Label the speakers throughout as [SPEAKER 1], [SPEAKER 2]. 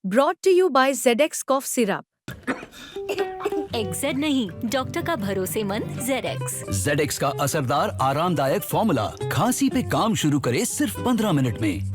[SPEAKER 1] Brought to you by ZX Cough Syrup.
[SPEAKER 2] XZ नहीं, doctor का भरोसेमंद ZX।
[SPEAKER 3] ZX का असरदार आरामदायक फॉर्मूला खांसी पे काम शुरू करे सिर्फ 15 मिनट में।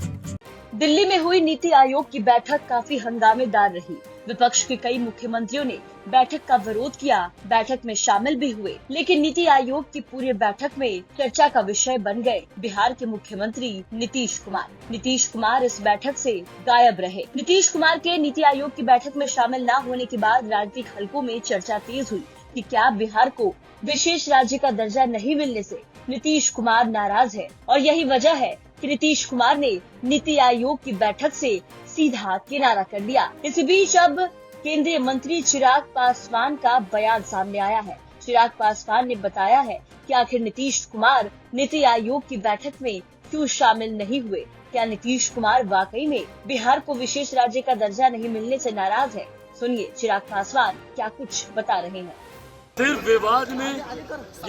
[SPEAKER 4] दिल्ली में हुई नीति आयोग की बैठक काफी हंगामेदार रही। विपक्ष के कई मुख्यमंत्रियों ने बैठक का विरोध किया, बैठक में शामिल भी हुए, लेकिन नीति आयोग की पूरी बैठक में चर्चा का विषय बन गए बिहार के मुख्यमंत्री नीतीश कुमार। नीतीश कुमार इस बैठक से गायब रहे। नीतीश कुमार के नीति आयोग की बैठक में शामिल न होने के बाद राजनीतिक हलकों में चर्चा तेज हुई कि क्या बिहार को विशेष राज्य का दर्जा नहीं मिलने से नीतीश कुमार नाराज है, और यही वजह है कि नीतीश कुमार ने नीति आयोग की बैठक से सीधा किनारा कर दिया। इसी बीच अब केंद्रीय मंत्री चिराग पासवान का बयान सामने आया है। चिराग पासवान ने बताया है कि आखिर नीतीश कुमार नीति आयोग की बैठक में क्यों शामिल नहीं हुए। क्या नीतीश कुमार वाकई में बिहार को विशेष राज्य का दर्जा नहीं मिलने से नाराज है? सुनिए चिराग पासवान क्या कुछ बता रहे हैं।
[SPEAKER 5] सिर्फ विवाद में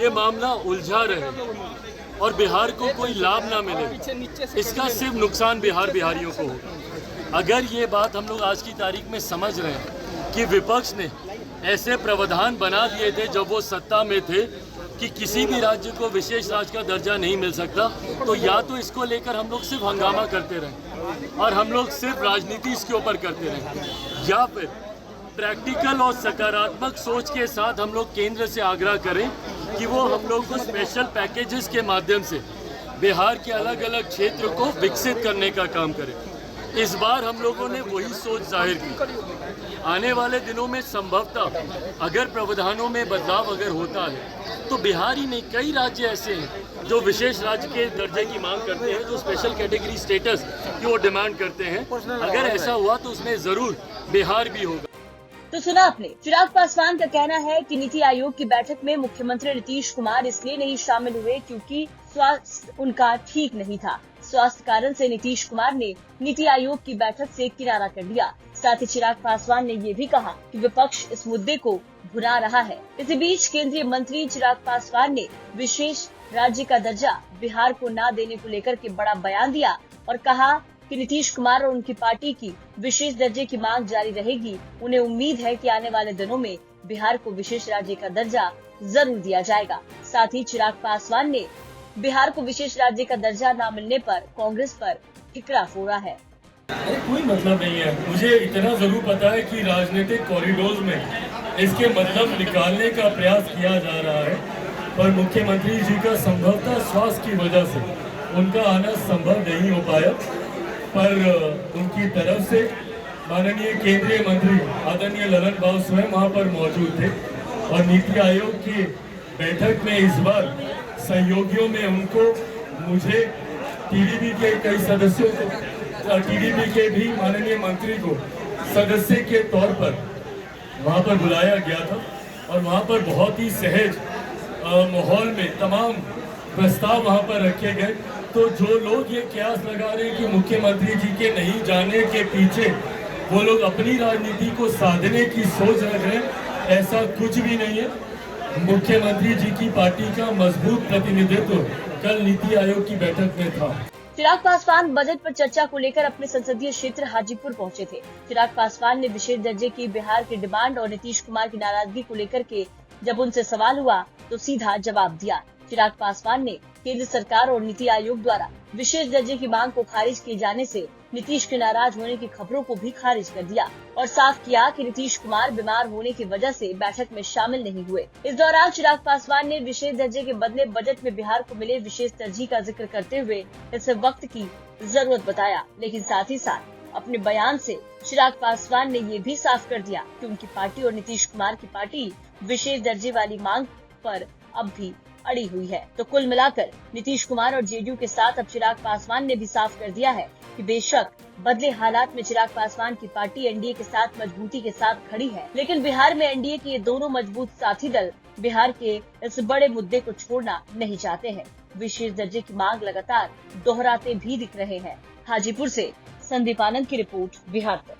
[SPEAKER 5] ये मामला उलझा रहे और बिहार को कोई लाभ ना मिले, इसका सिर्फ नुकसान बिहारियों को होगा। अगर ये बात हम लोग आज की तारीख में समझ रहे हैं कि विपक्ष ने ऐसे प्रावधान बना दिए थे जब वो सत्ता में थे कि किसी भी राज्य को विशेष राज्य का दर्जा नहीं मिल सकता, तो या तो इसको लेकर हम लोग सिर्फ हंगामा करते रहें और हम लोग सिर्फ राजनीति इसके ऊपर करते रहें, या फिर प्रैक्टिकल और सकारात्मक सोच के साथ हम लोग केंद्र से आग्रह करें कि वो हम लोग को स्पेशल पैकेजेस के माध्यम से बिहार के अलग अलग क्षेत्र को विकसित करने का काम करें। इस बार हम लोगों ने वही सोच जाहिर की। आने वाले दिनों में संभवतः अगर प्रावधानों में बदलाव अगर होता है तो बिहार ही नहीं, कई राज्य ऐसे हैं जो विशेष राज्य के दर्जे की मांग करते हैं, जो स्पेशल कैटेगरी स्टेटस की वो डिमांड करते हैं। अगर ऐसा हुआ तो उसमें जरूर बिहार भी होगा।
[SPEAKER 4] तो सुना आपने, चिराग पासवान का कहना है कि नीति आयोग की बैठक में मुख्यमंत्री नीतीश कुमार इसलिए नहीं शामिल हुए क्योंकि स्वास्थ्य उनका ठीक नहीं था। स्वास्थ्य कारण से नीतीश कुमार ने नीति आयोग की बैठक से किनारा कर दिया। साथ ही चिराग पासवान ने ये भी कहा कि विपक्ष इस मुद्दे को भुना रहा है। इसी बीच केंद्रीय मंत्री चिराग पासवान ने विशेष राज्य का दर्जा बिहार को न देने को लेकर के बड़ा बयान दिया और कहा कि नीतीश कुमार और उनकी पार्टी की विशेष दर्जे की मांग जारी रहेगी। उन्हें उम्मीद है कि आने वाले दिनों में बिहार को विशेष राज्य का दर्जा जरूर दिया जाएगा। साथ ही चिराग पासवान ने बिहार को विशेष राज्य का दर्जा न मिलने पर कांग्रेस पर ठिकरा फोड़ा है।
[SPEAKER 6] कोई मतलब नहीं है, मुझे इतना जरूर पता है कि राजनीतिक कॉरिडोर में इसके मतलब निकालने का प्रयास किया जा रहा है, पर मुख्यमंत्री जी का संभवतः स्वास्थ्य की वजह से उनका आना संभव नहीं हो पाया। पर उनकी तरफ से माननीय केंद्रीय मंत्री आदरणीय ललन बाबू स्वयं वहाँ पर मौजूद थे और नीति आयोग की बैठक में इस बार सहयोगियों में उनको, मुझे, टीडीपी के कई सदस्यों को, टीडीपी के भी माननीय मंत्री को सदस्य के तौर पर वहाँ पर बुलाया गया था और वहाँ पर बहुत ही सहज माहौल में तमाम प्रस्ताव वहाँ पर रखे गए। तो जो लोग ये कयास लगा रहे हैं कि मुख्यमंत्री जी के नहीं जाने के पीछे वो लोग अपनी राजनीति को साधने की सोच रख रहे हैं, ऐसा कुछ भी नहीं है। मुख्यमंत्री जी की पार्टी का मजबूत प्रतिनिधित्व कल नीति आयोग की बैठक में था।
[SPEAKER 4] चिराग पासवान बजट पर चर्चा को लेकर अपने संसदीय क्षेत्र हाजीपुर पहुंचे थे। चिराग पासवान ने विशेष दर्जे की बिहार की डिमांड और नीतीश कुमार की नाराजगी को लेकर के जब उनसे सवाल हुआ तो सीधा जवाब दिया। चिराग पासवान ने केंद्र सरकार और नीति आयोग द्वारा विशेष दर्जे की मांग को खारिज किए जाने से नीतीश के नाराज होने की खबरों को भी खारिज कर दिया और साफ किया कि नीतीश कुमार बीमार होने की वजह से बैठक में शामिल नहीं हुए। इस दौरान चिराग पासवान ने विशेष दर्जे के बदले बजट में बिहार को मिले विशेष तरजीह का जिक्र करते हुए इसे वक्त की जरूरत बताया, लेकिन साथ ही साथ अपने बयान से चिराग पासवान ने ये भी साफ कर दिया कि उनकी पार्टी और नीतीश कुमार की पार्टी विशेष दर्जे वाली मांग पर अब भी अड़ी हुई है। तो कुल मिलाकर नीतीश कुमार और जेडीयू के साथ अब चिराग पासवान ने भी साफ कर दिया है कि बेशक बदले हालात में चिराग पासवान की पार्टी एनडीए के साथ मजबूती के साथ खड़ी है, लेकिन बिहार में एनडीए के ये दोनों मजबूत साथी दल बिहार के इस बड़े मुद्दे को छोड़ना नहीं चाहते हैं। विशेष दर्जे की मांग लगातार दोहराते भी दिख रहे हैं। हाजीपुर से संदीप आनंद की रिपोर्ट, बिहार तक।